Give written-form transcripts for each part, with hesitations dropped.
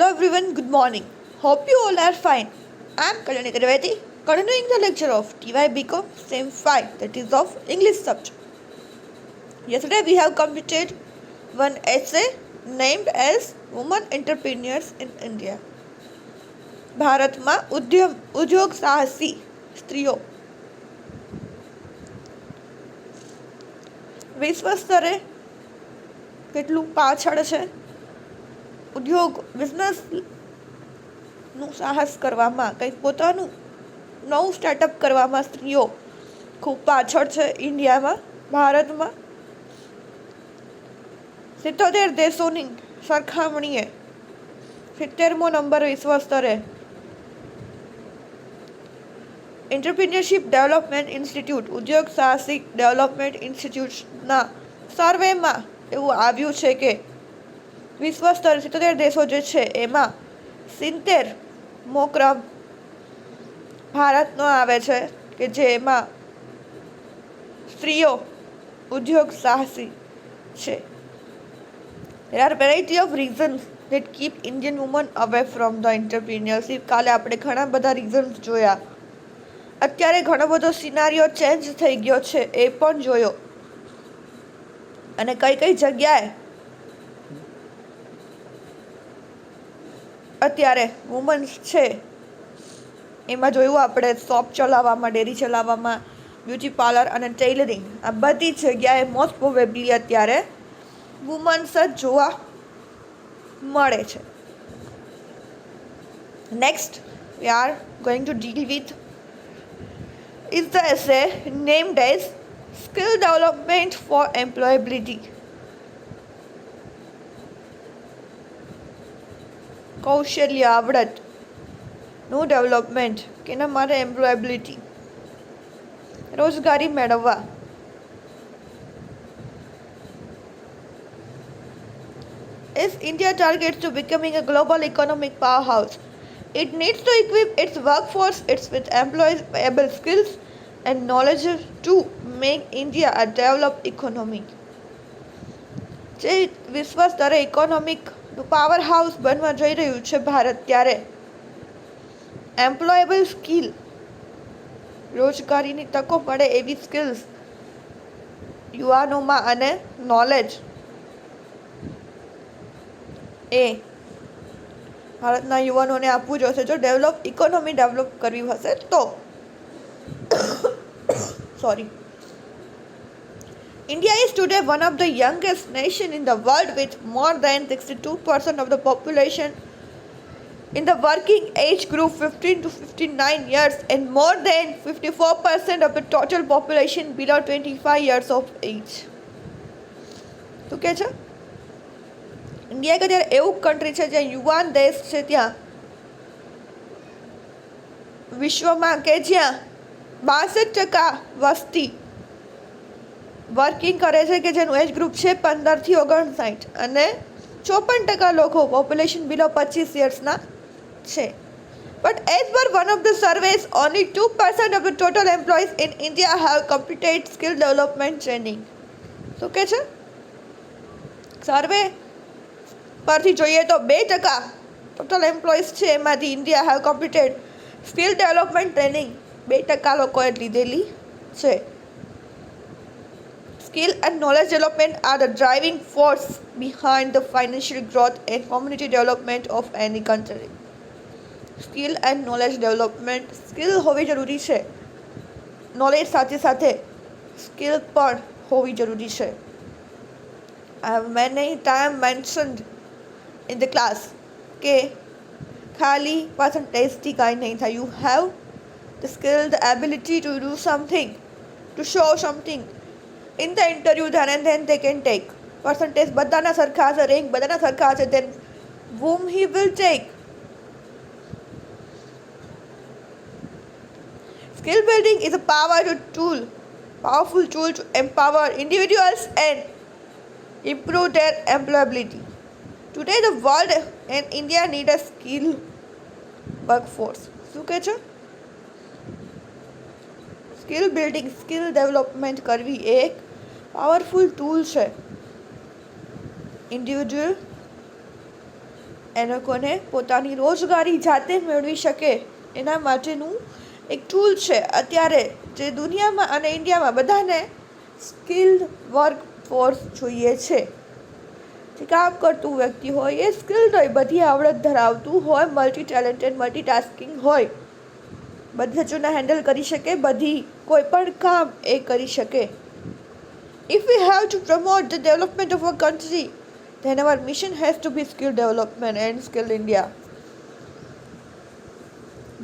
Hello everyone, good morning. Hope you all are fine. I am Kalyani Trivedi, continuing the lecture of TY BCom Sem 5, that is of English subject. Yesterday we have completed one essay named as Women Entrepreneurs in India. ભારતમાં ઉદ્યોગ સાહસી સ્ત્રીઓ વિશ્વ સ્તરે કેટલું પાછળ છે. ઉદ્યોગ બિઝનેસનું સાહસ કરવામાં, કંઈક પોતાનું નવું સ્ટાર્ટઅપ કરવામાં સ્ત્રીઓ ખૂબ પાછળ છે. ઇન્ડિયામાં, ભારતમાં 77 દેશોની સરખામણીએ 70મો નંબર વિશ્વ સ્તરે એન્ટરપ્રિન્યોરશિપ ડેવલપમેન્ટ ઇન્સ્ટિટ્યૂટ, ઉદ્યોગ સાહસિક ડેવલપમેન્ટ ઇન્સ્ટિટ્યૂટના સર્વેમાં એવું આવ્યું છે કે વિશ્વ સ્તરે 77 દેશો જે છે એમાં 70મો ક્રમ ભારતનો આવે છે કે જેમાં સ્ત્રીઓ ઉદ્યોગ સાહસી છે. There are variety of reasons that keep Indian women away from the entrepreneurship. કાલે આપણે ઘણા બધા રીઝન્સ જોયા. અત્યારે ઘણો બધો સિનારીઓ ચેન્જ થઈ ગયો છે એ પણ જોયો, અને કઈ કઈ જગ્યાએ અત્યારે વુમન્સ છે એમાં જોયું આપણે. શોપ ચલાવવામાં, ડેરી ચલાવવામાં, બ્યુટી પાર્લર અને ટેલરિંગ, આ બધી જગ્યાએ મોસ્ટ પ્રોબેબલી અત્યારે વુમન્સ જ જોવા મળે છે. Next we are going to deal with is the essay named as Skill Development for Employability. કૌશલ્ય, આવડતનું ડેવલપમેન્ટ કેના માટે? એમ્પ્લોયબિલિટી, રોજગારી મેળવવા. As India targets to becoming a global economic powerhouse, it needs to equip its workforce with employable skills and knowledge to make India a developed economy. જે વિશ્વ સ્તરે ઇકોનોમિકનું power house બનવા જઈ રહ્યું છે ભારત, ત્યારે એમ્પ્લોયેબલ સ્કિલ, રોજગારીની તકો મળે એવી સ્કિલ્સ યુવાનોમાં અને નોલેજ એ ભારતના યુવાનોને આપવું જોશે જો ઇકોનોમી ડેવલપ કરવી હશે તો. Sorry. India is today one of the youngest nations in the world, with more than 62% of the population in the working age group 15 to 59 years and more than 54% of the total population below 25 years of age. શું કહે છે? India કે ત્યારે એવું country છે જ્યાં યુવાન દેશ છે, ત્યાં વિશ્વમાં કે જ્યાં 62% વસ્તી વર્કિંગ કરે છે, કે જેનું એજ ગ્રુપ છે 15 થી 59, અને 54% લોકો પોપ્યુલેશન બિલો 25 યર્સના છે. But as per one of the surveys, only 2% of the total employees in India have completed skill development training. શું કહે છે? સર્વે પરથી જોઈએ તો 2% ટોટલ એમ્પ્લોઈઝ છે એમાંથી India have completed skill development training 2% લોકોએ લીધેલી છે. Skill and knowledge development are the driving force behind the financial growth and community development of any country. Skill and knowledge development, skill હોવી જરૂરી છે, knowledge સાથે સાથે સ્કિલ પણ હોવી જરૂરી છે. I have many times mentioned in the class કે ખાલી percentageથી કાંઈ નહીં થાય. You have the skill, the ability to do something, to show something in the interview, then they can take. Percentage બધાના સરખા હશે, રેન્ક બધાના સરખા હશે, then whom he will take. Skill building is a powerful tool to empower individuals and improve their employability. Today the world and India need a skilled workforce. શું કહે છે? Skill building, skill development કરવી એ એક powerful tool છે individual એ લોકોને પોતાની રોજગારી જાતે મેળવી શકે એના માટેનું એક ટૂલ છે. અત્યારે જે દુનિયામાં અને ઇન્ડિયામાં બધાને સ્કિલ્ડ વર્ક ફોર્સ જોઈએ છે. જે કામ કરતું વ્યક્તિ હોય એ સ્કિલ્ડ હોય, બધી આવડત ધરાવતું હોય, મલ્ટી ટેલેન્ટેડ, મલ્ટીટાસ્કિંગ હોય, બધી વસ્તુને હેન્ડલ કરી શકે, બધી કોઈ પણ કામ એ કરી શકે. If we have to promote the development of a country, then our mission has to be skill development and skill India.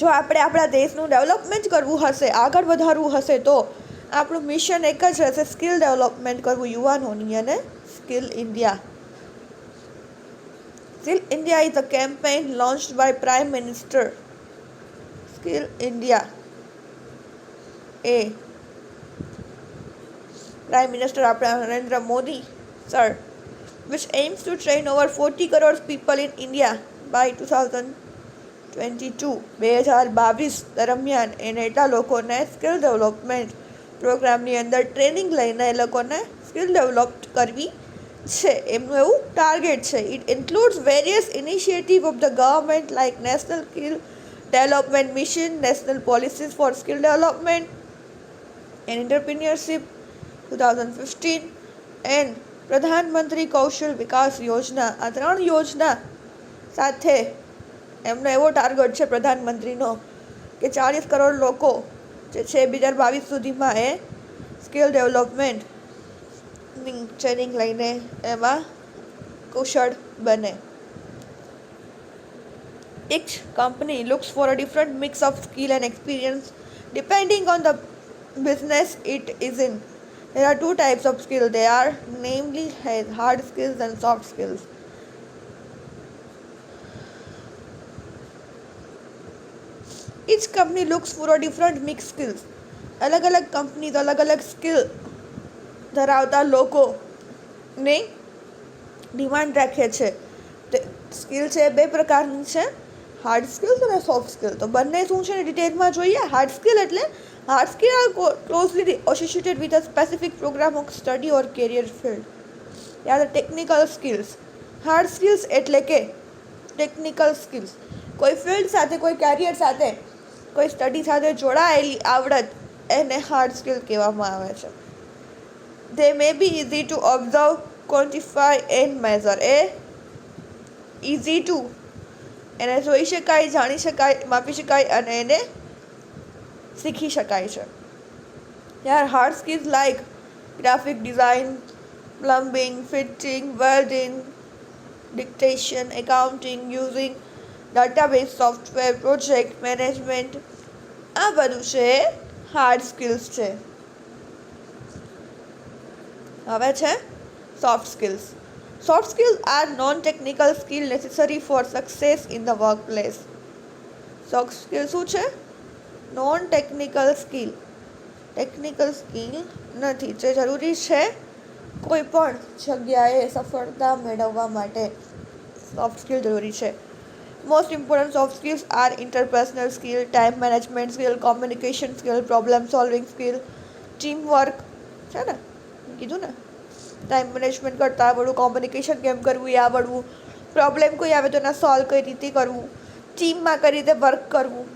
જો આપણે આપણા દેશનું ડેવલપમેન્ટ કરવું હશે, આગળ વધારવું હશે, તો આપણું મિશન એક જ રહેશે, સ્કિલ ડેવલપમેન્ટ કરવું યુવાનોની અને skill India. Skill India is a campaign launched by Prime Minister. Skill India A Prime Minister આપણા Narendra Modi sir, which aims to train over 40 crore people in India by 2022 દરમિયાન એને એટલા લોકોને સ્કિલ ડેવલપમેન્ટ પ્રોગ્રામની અંદર ટ્રેનિંગ લઈને એ લોકોને સ્કિલ ડેવલપ કરવી છે, એમનું એવું ટાર્ગેટ છે. It includes various initiative of the government like national skill development mission, national policies for skill development and entrepreneurship 2015 and Pradhanmantri Kaushal વિકાસ યોજના. આ 3 યોજના સાથે એમનો એવો ટાર્ગેટ છે પ્રધાનમંત્રીનો કે 40 કરોડ લોકો જે છે 2022 સુધીમાં એ સ્કિલ ડેવલપમેન્ટની ટ્રેનિંગ લઈને એમાં કુશળ બને. Each company looks for a different mix of skill and experience depending on the business it is in. There are 2 types of skill. They are namely hard skills and soft skills. Each company looks for a different mixed skills. अलग अलग company अलग अलग skill ધરાવતા લોકોને demand રાખે છે. Skill છે 2 પ્રકારની છે, હાર્ડ સ્કિલ્સ અને સોફ્ટ સ્કિલ. તો બંને શું છે ડિટેલમાં જોઈએ. હાર્ડ સ્કિલ એટલે hard skill are closely associated with a specific program of study or career field. યાદ ટેકનિકલ સ્કિલ્સ. હાર્ડ સ્કિલ્સ એટલે કે ટેકનિકલ સ્કિલ્સ, કોઈ ફિલ્ડ સાથે, કોઈ કેરિયર સાથે, કોઈ સ્ટડી સાથે જોડાયેલી આવડત, એને હાર્ડ સ્કિલ કહેવામાં આવે છે. They may be easy to observe, quantify and measure. easy to એને જોઈ શકાય, જાણી શકાય, માપી શકાય અને એને શીખી શકાય છે. યાર hard skills like graphic design, plumbing, fitting, welding, dictation, accounting, using database software, project management, આ બધું છે હાર્ડ સ્કિલ્સ છે. હવે છે soft skills. Soft skills are non technical skill necessary for success in the workplace. Soft skill શું છે? Non technical skill, technical skill નથી, જે જરૂરી છે કોઈ પણ જગ્યાએ સફળતા મેળવવા માટે. સોફ્ટ સ્કિલ જરૂરી છે. Most important soft skills are interpersonal skill, time management skill, communication skill, problem solving skill, team work છે ને, કીધું ને, ટાઈમ મેનેજમેન્ટ કરતાં આવડવું, કોમ્યુનિકેશન કેમ કરવું એ આવડવું, પ્રોબ્લેમ કોઈ આવે તો એના સોલ્વ કઈ રીતે કરવું, ટીમમાં કઈ રીતે વર્ક કરવું,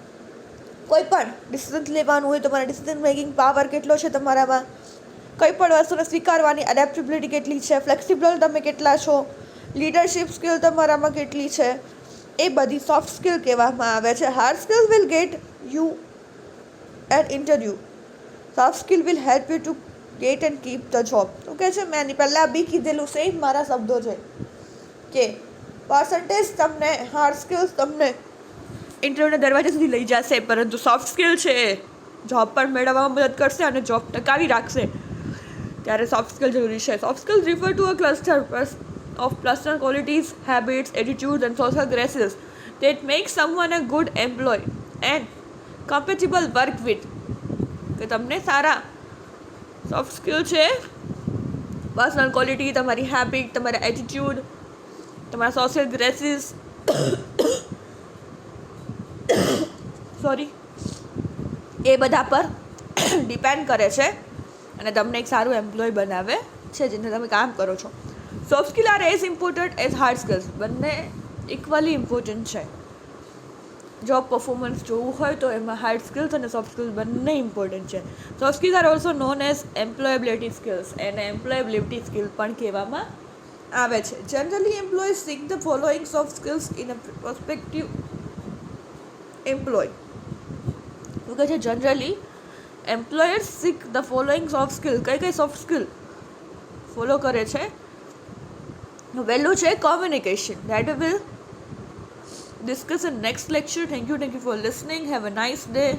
કોઈ પણ ડિસિઝન લેવાનું હોય તો તમારા ડિસિઝન મેકિંગ પાવર કેટલો છે તમારામાં, કંઈ પણ વસ્તુને સ્વીકારવાની એડેપ્ટેબિલિટી કેટલી છે, ફ્લેક્સિબલ તમે કેટલા છો, લીડરશિપ સ્કિલ તમારામાં કેટલી છે, એ બધી સોફ્ટ સ્કિલ કહેવામાં આવે છે. Hard skill will get you an interview. Soft skill will help you to get and keep the job. તો કહે છે મેં પહેલાં બી કીધેલું સેમ મારા શબ્દો છે કે પર્સન્ટેજ તમને, હાર્ડ સ્કિલ્સ તમને ઇન્ટરવ્યૂના દરવાજા સુધી લઈ જશે, પરંતુ સોફ્ટ સ્કિલ છે એ જોબ પર મેળવવામાં મદદ કરશે અને જોબ ટકાવી રાખશે. ત્યારે સોફ્ટ સ્કિલ જરૂરી છે. Soft skills refer to a cluster of personal qualities, habits, attitudes and social graces that make someone a good employee and compatible work with. કે તમને સારા સોફ્ટ સ્કિલ છે, પર્સનલ ક્વોલિટી, તમારી habit, તમારા attitude, તમારા social ગ્રેસીસ એ બધા પર depend કરે છે અને તમને એક સારું એમ્પ્લોય બનાવે છે જેને તમે કામ કરો છો. Soft skill are as important as hard skills. બંને ઇક્વલી ઇમ્પોર્ટન્ટ છે. જોબ પરફોર્મન્સ જોવું હોય તો એમાં હાર્ડ સ્કિલ્સ અને સોફ્ટ સ્કિલ્સ બંને ઇમ્પોર્ટન્ટ છે. Soft skills are also known as employability skills, એને એમ્પ્લોયેબિલિટી સ્કિલ પણ કહેવામાં આવે છે. Generally employ seek the following soft skills in a prospective employ. શું કહે છે? Generally employers seek the following soft skill. કઈ સોફ્ટ સ્કિલ ફોલો કરે છે? પહેલું છે communication. That will discuss in next lecture. Thank you for listening. Have a nice day.